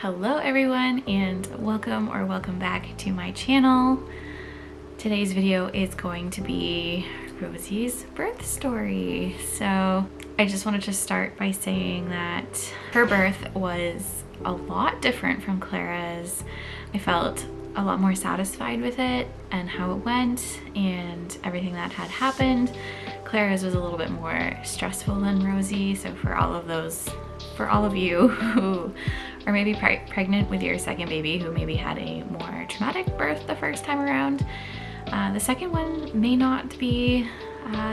Hello everyone, and welcome back to my channel. Today's video is going to be Rosie's birth story. So I just wanted to start by saying that her birth was a lot different from Clara's. I felt a lot more satisfied with it and how it went and everything that had happened. Clara's was a little bit more stressful than Rosie, so for all of you who are maybe pregnant with your second baby who maybe had a more traumatic birth the first time around, the second one may not be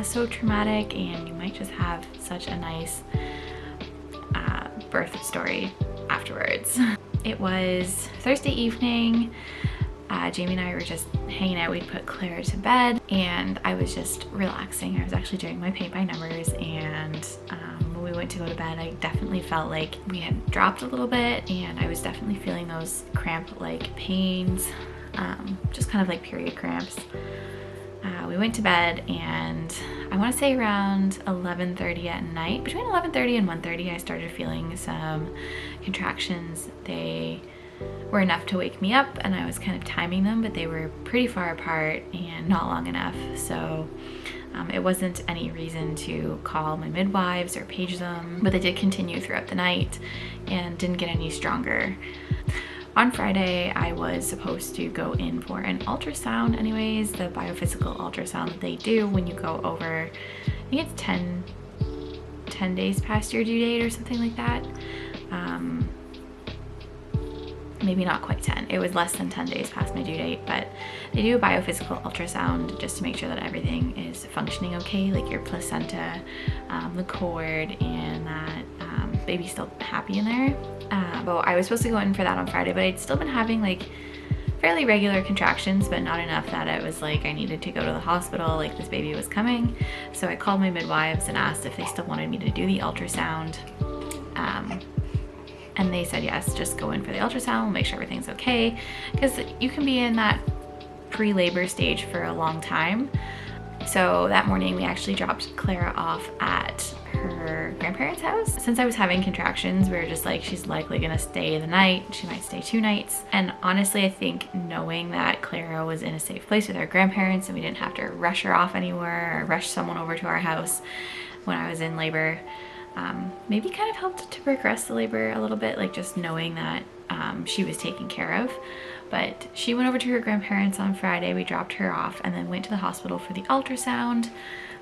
so traumatic, and you might just have such a nice birth story afterwards. It was Thursday evening. Jamie and I were just hanging out. We'd put Clara to bed and I was just relaxing. I was actually doing my paint by numbers, and when we went to go to bed, I definitely felt like we had dropped a little bit, and I was definitely feeling those cramp-like pains, just kind of like period cramps. We went to bed, and I want to say around 11:30 at night, between 11:30 and 1:30, I started feeling some contractions. They were enough to wake me up, and I was kind of timing them, but they were pretty far apart and not long enough. So it wasn't any reason to call my midwives or page them, but they did continue throughout the night and didn't get any stronger. On Friday, I was supposed to go in for an ultrasound anyways, the biophysical ultrasound that they do when you go over, I think it's 10 days past your due date or something like that. Maybe not quite 10. It was less than 10 days past my due date, but they do a biophysical ultrasound just to make sure that everything is functioning okay, like your placenta, the cord, and that baby's still happy in there. So I was supposed to go in for that on Friday, but I'd still been having like fairly regular contractions, but not enough that it was like I needed to go to the hospital, like this baby was coming. So I called my midwives and asked if they still wanted me to do the ultrasound. And they said yes, just go in for the ultrasound, make sure everything's okay, because you can be in that pre-labor stage for a long time. So that morning we actually dropped Clara off at her grandparents' house. Since I was having contractions, we were just like, she's likely gonna stay the night, she might stay 2 nights. And honestly, I think knowing that Clara was in a safe place with her grandparents and we didn't have to rush her off anywhere or rush someone over to our house when I was in labor, maybe kind of helped to progress the labor a little bit, like just knowing that she was taken care of. But she went over to her grandparents on Friday, we dropped her off, and then went to the hospital for the ultrasound.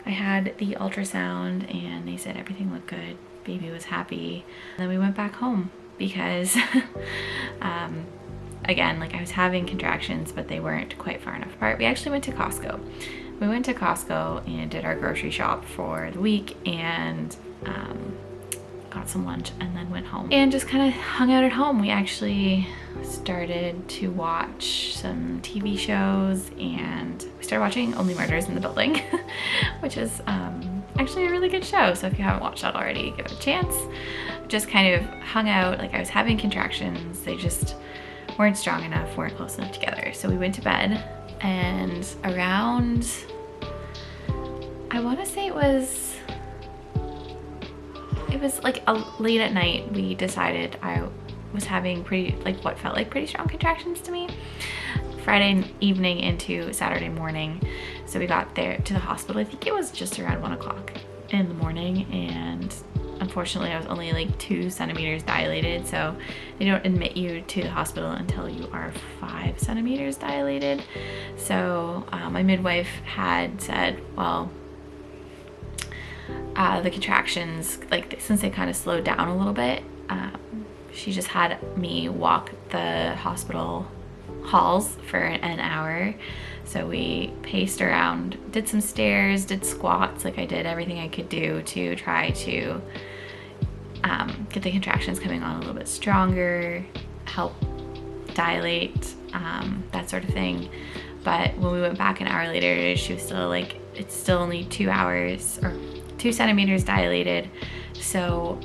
I had the ultrasound and they said everything looked good, baby was happy. And then we went back home because again, like I was having contractions, but they weren't quite far enough apart. We actually went to Costco. We went to Costco and did our grocery shop for the week, and got some lunch and then went home and just kind of hung out at home. We actually started to watch some TV shows, and we started watching Only Murders in the Building, which is actually a really good show. So if you haven't watched that already, give it a chance. Just kind of hung out. Like I was having contractions, they just weren't strong enough, weren't close enough together. So we went to bed, and around, I want to say it was like late at night, we decided I was having what felt like pretty strong contractions to me. Friday evening into Saturday morning. So we got there to the hospital, I think it was just around 1 o'clock in the morning, and unfortunately I was only like 2 centimeters dilated, so they don't admit you to the hospital until you are 5 centimeters dilated. So my midwife had said, well, the contractions, like since they kind of slowed down a little bit, she just had me walk the hospital halls for an hour. So we paced around, did some stairs, did squats, like I did everything I could do to try to get the contractions coming on a little bit stronger, help dilate, that sort of thing. But when we went back an hour later, she was still like, it's still only 2 hours or 2 centimeters dilated. So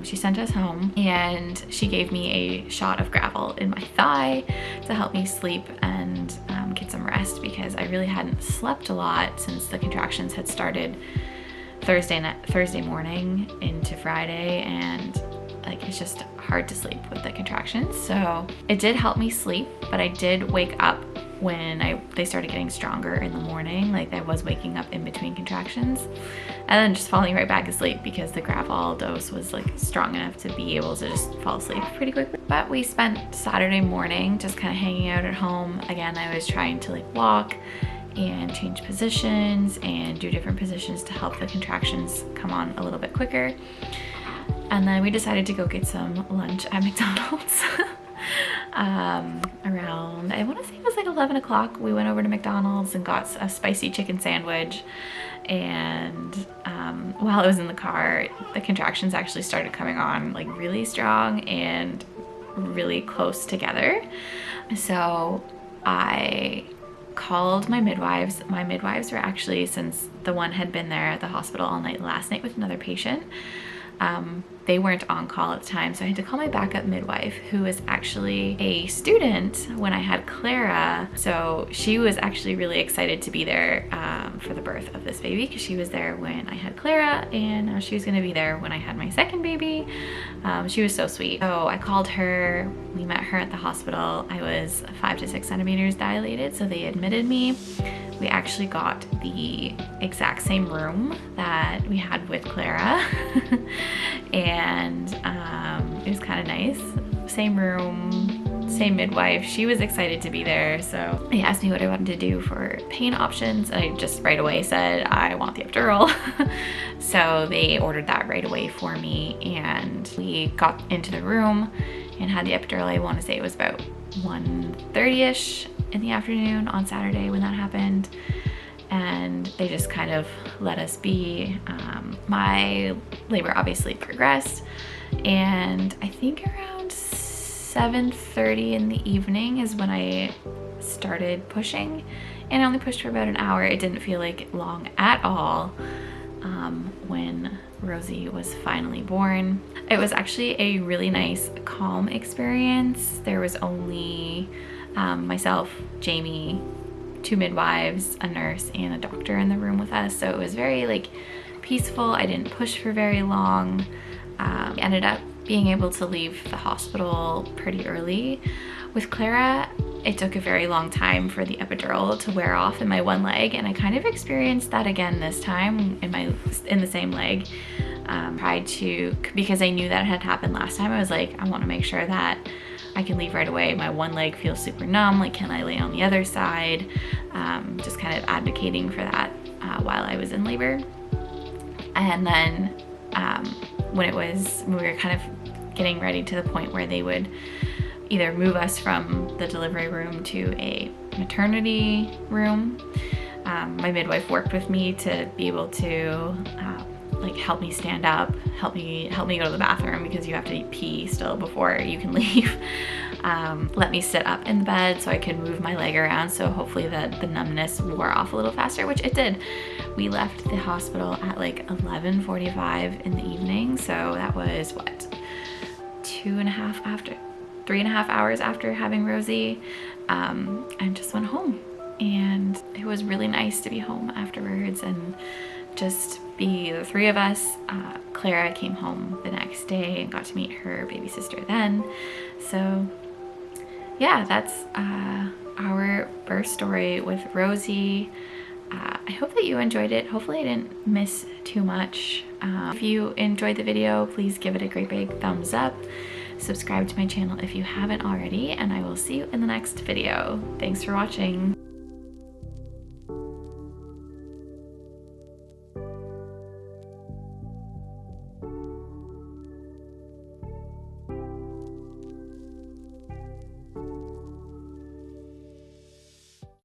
she sent us home, and she gave me a shot of gravel in my thigh to help me sleep and get some rest, because I really hadn't slept a lot since the contractions had started Thursday morning into Friday, and like it's just hard to sleep with the contractions. So it did help me sleep, but I did wake up when they started getting stronger in the morning. Like I was waking up in between contractions and then just falling right back asleep because the Gravol dose was like strong enough to be able to just fall asleep pretty quickly. But we spent Saturday morning just kind of hanging out at home. Again, I was trying to like walk and change positions and do different positions to help the contractions come on a little bit quicker. And then we decided to go get some lunch at McDonald's. Around, I want to say it was like 11 o'clock. We went over to McDonald's and got a spicy chicken sandwich. And while I was in the car, the contractions actually started coming on like really strong and really close together. So I called my midwives. My midwives were actually, since the one had been there at the hospital all night last night with another patient, they weren't on call at the time, so I had to call my backup midwife, who was actually a student when I had Clara. So she was actually really excited to be there for the birth of this baby, because she was there when I had Clara, and now she was going to be there when I had my second baby. She was so sweet. So I called her. We met her at the hospital. I was 5 to 6 centimeters dilated, so they admitted me. We actually got the exact same room that we had with Clara. And it was kind of nice. Same room, same midwife. She was excited to be there. So they asked me what I wanted to do for pain options. And I just right away said, I want the epidural. So they ordered that right away for me. And we got into the room and had the epidural. I want to say it was about 1:30ish in the afternoon on Saturday when that happened. And they just kind of let us be. My labor obviously progressed, and I think around 7:30 in the evening is when I started pushing, and I only pushed for about an hour. It didn't feel like long at all when Rosie was finally born. It was actually a really nice, calm experience. There was only myself, Jamie, 2 midwives, a nurse, and a doctor in the room with us. So it was very like peaceful. I didn't push for very long. Ended up being able to leave the hospital pretty early. With Clara, it took a very long time for the epidural to wear off in my one leg, and I kind of experienced that again this time in the same leg. Tried to, because I knew that it had happened last time, I was like, I want to make sure that I can leave right away. My one leg feels super numb. Like, can I lay on the other side? Just kind of advocating for that while I was in labor. And then when we were kind of getting ready to the point where they would either move us from the delivery room to a maternity room, my midwife worked with me to be able to like help me stand up, help me go to the bathroom, because you have to pee still before you can leave. Let me sit up in the bed so I could move my leg around, so hopefully the numbness wore off a little faster, which it did. We left the hospital at like 11:45 in the evening, so that was what, 3.5 hours after having Rosie, and just went home. And it was really nice to be home afterwards and just be the 3 of us. Clara came home the next day and got to meet her baby sister then. So yeah, that's our birth story with Rosie. I hope that you enjoyed it. Hopefully I didn't miss too much. If you enjoyed the video, please give it a great big thumbs up. Subscribe to my channel if you haven't already, and I will see you in the next video. Thanks for watching.